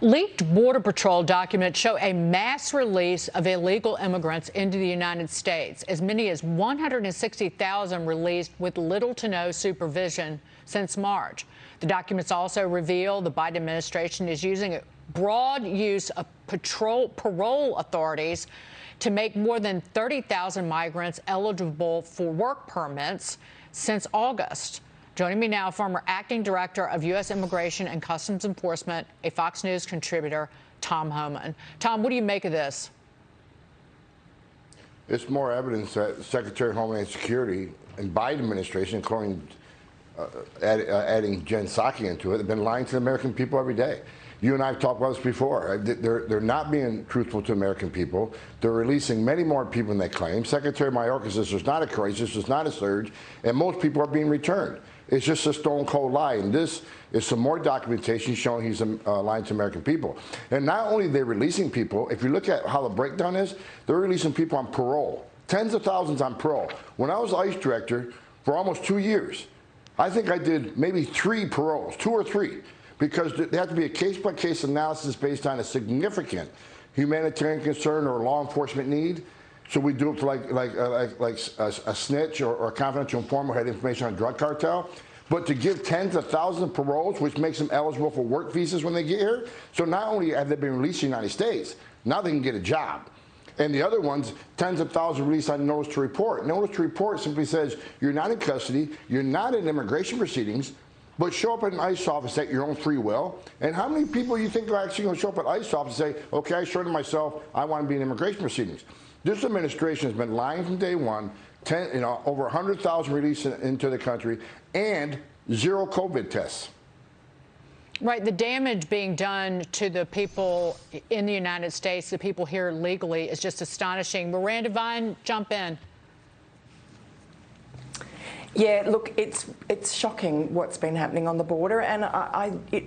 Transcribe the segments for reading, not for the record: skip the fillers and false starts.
Leaked Border Patrol documents show a mass release of illegal immigrants into the United States. As many as 160,000 released with little to no supervision since March. The documents also reveal the Biden administration is using a broad use of parole authorities to make more than 30,000 migrants eligible for work permits since August. Joining me now, former acting director of U.S. Immigration and Customs Enforcement, a Fox News contributor, Tom Homan. Tom, what do you make of this? It's more evidence that Secretary of Homeland Security and Biden administration, including adding Jen Psaki into it, have been lying to the American people every day. You and I have talked about this before. They're not being truthful to American people. They're releasing many more people than they claim. Secretary Mayorkas says there's not a crisis, there's not a surge, and most people are being returned. It's just a stone cold lie. And this is some more documentation showing he's lying to American people. And not only are they releasing people, if you look at how the breakdown is, they're releasing people on parole. Tens of thousands on parole. When I was ICE director for almost 2 years, I think I did maybe 3 paroles, 2 or 3, because there has to be a case-by-case analysis based on a significant humanitarian concern or law enforcement need. So we do it for like a snitch or a confidential informant who had information on a drug cartel. But to give tens of thousands of paroles, which makes them eligible for work visas when they get here. So not only have they been released in the United States, now they can get a job. And the other ones, tens of thousands released on notice to report. Notice to report simply says you're not in custody, you're not in immigration proceedings, but show up at an ICE office at your own free will. And how many people you think are actually going to show up at ICE office and say, okay, I showed myself, I want to be in immigration proceedings? This administration has been lying from day one. Over 100,000 released into the country and 0 COVID tests. Right. The damage being done to the people in the United States, the people here legally, is just astonishing. Miranda Vine, jump in. Yeah, look, it's shocking what's been happening on the border, and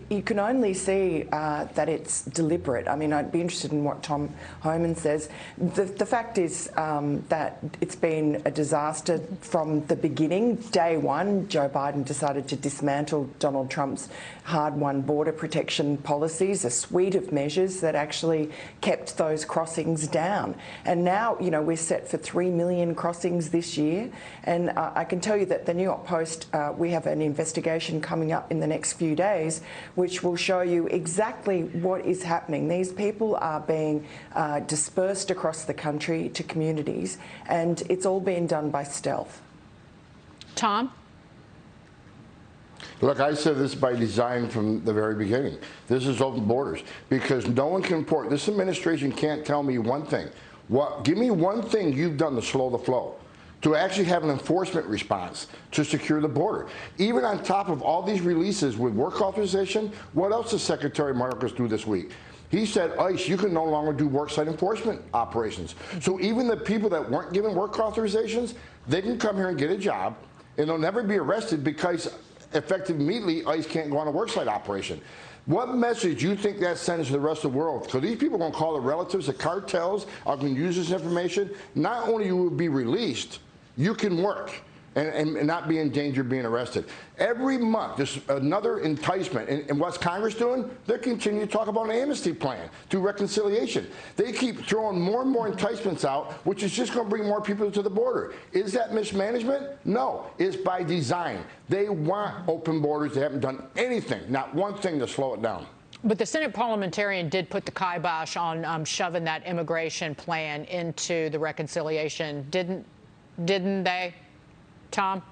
you can only see that it's deliberate. I mean, I'd be interested in what Tom Homan says. The fact is that it's been a disaster from the beginning. Day one, Joe Biden decided to dismantle Donald Trump's hard-won border protection policies, a suite of measures that actually kept those crossings down. And now, you know, we're set for 3 million crossings this year, and I can tell you that the New York Post, we have an investigation coming up in the next few days, which will show you exactly what is happening. These people are being dispersed across the country to communities, and it's all being done by stealth. Tom? Look, I said this by design from the very beginning. This is open borders because no one can report. This administration can't tell me one thing. Give me one thing you've done to slow the flow, to actually have an enforcement response to secure the border. Even on top of all these releases with work authorization, what else does Secretary Mayorkas do this week? He said, ICE, you can no longer do worksite enforcement operations. So even the people that weren't given work authorizations, they can come here and get a job, and they'll never be arrested because effective immediately, ICE can't go on a worksite operation. What message do you think that sends to the rest of the world? Because these people are going to call their relatives, the cartels are going to use this information. Not only will you be released, you can work and not be in danger of being arrested. Every month, there's another enticement. And what's Congress doing? They're continuing to talk about an amnesty plan through reconciliation. They keep throwing more and more enticements out, which is just going to bring more people to the border. Is that mismanagement? No, it's by design. They want open borders. They haven't done anything, not one thing to slow it down. But the Senate parliamentarian did put the kibosh on shoving that immigration plan into the reconciliation, didn't they, Tom?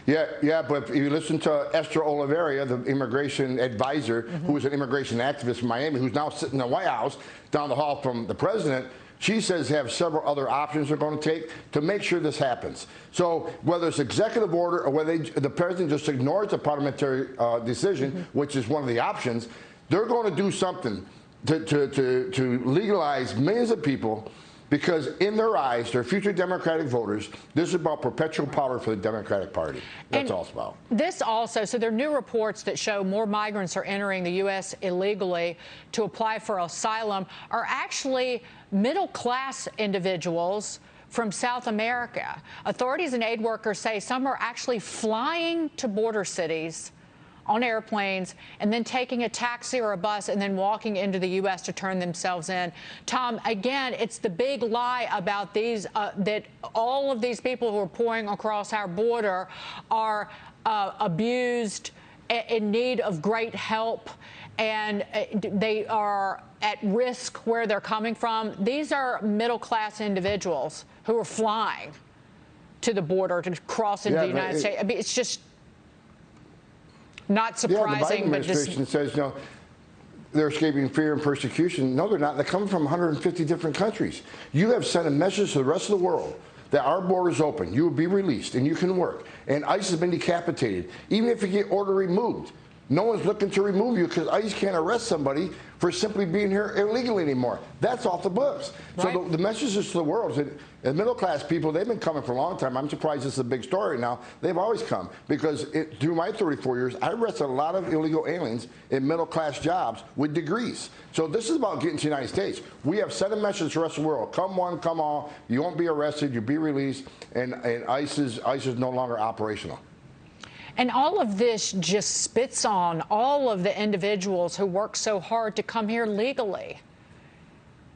Yeah, but if you listen to Esther Oliveira, the immigration advisor, who is an immigration activist in Miami, who's now sitting in the White House down the hall from the president, she says they have several other options they're going to take to make sure this happens. So whether it's executive order or whether the president just ignores the parliamentary decision, which is one of the options, they're going to do something to legalize millions of people. Because in their eyes, they're future Democratic voters. This is about perpetual power for the Democratic Party. That's all it's about. This also, so there are new reports that show more migrants are entering the U.S. illegally to apply for asylum are actually middle-class individuals from South America. Authorities and aid workers say some are actually flying to border cities on airplanes and then taking a taxi or a bus and then walking into the U.S. to turn themselves in. Tom, again, it's the big lie about these, that all of these people who are pouring across our border are abused, in need of great help, and they are at risk where they're coming from. These are middle-class individuals who are flying to the border to cross into the United States. I mean, it's just not surprising. The Biden but administration says, they're escaping fear and persecution. No, they're not. They're coming from 150 different countries. You have sent a message to the rest of the world that our border is open. You will be released and you can work. And ICE has been decapitated. Even if you get order removed, no one's looking to remove you because ICE can't arrest somebody for simply being here illegally anymore. That's off the books. Right. So the message is to the world. The middle class people, they've been coming for a long time. I'm surprised this is a big story now. They've always come because through my 34 years, I arrested a lot of illegal aliens in middle class jobs with degrees. So this is about getting to the United States. We have sent a message to the rest of the world. Come one, come all. You won't be arrested. You'll be released. And ICE is no longer operational. And all of this just spits on all of the individuals who work so hard to come here legally.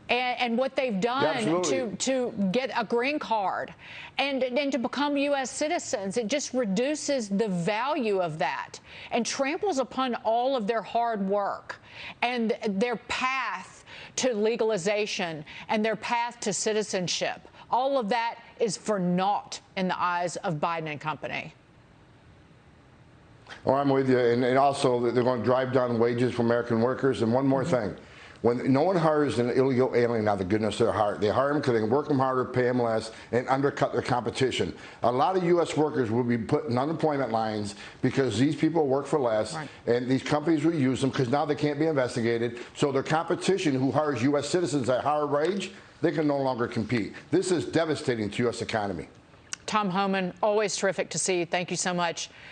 And what they've done to get a green card and to become U.S. citizens. It just reduces the value of that and tramples upon all of their hard work and their path to legalization and their path to citizenship. All of that is for naught in the eyes of Biden and company. Oh, I'm with you. And also, they're going to drive down wages for American workers. And one more thing. When no one hires an illegal alien out of the goodness of their heart, they hire them because they can work them harder, pay them less, and undercut their competition. A lot of U.S. workers will be put in unemployment lines because these people work for less, and these companies will use them because now they can't be investigated. So their competition, who hires U.S. citizens at higher wage, they can no longer compete. This is devastating to U.S. economy. Tom Homan, always terrific to see you. Thank you so much.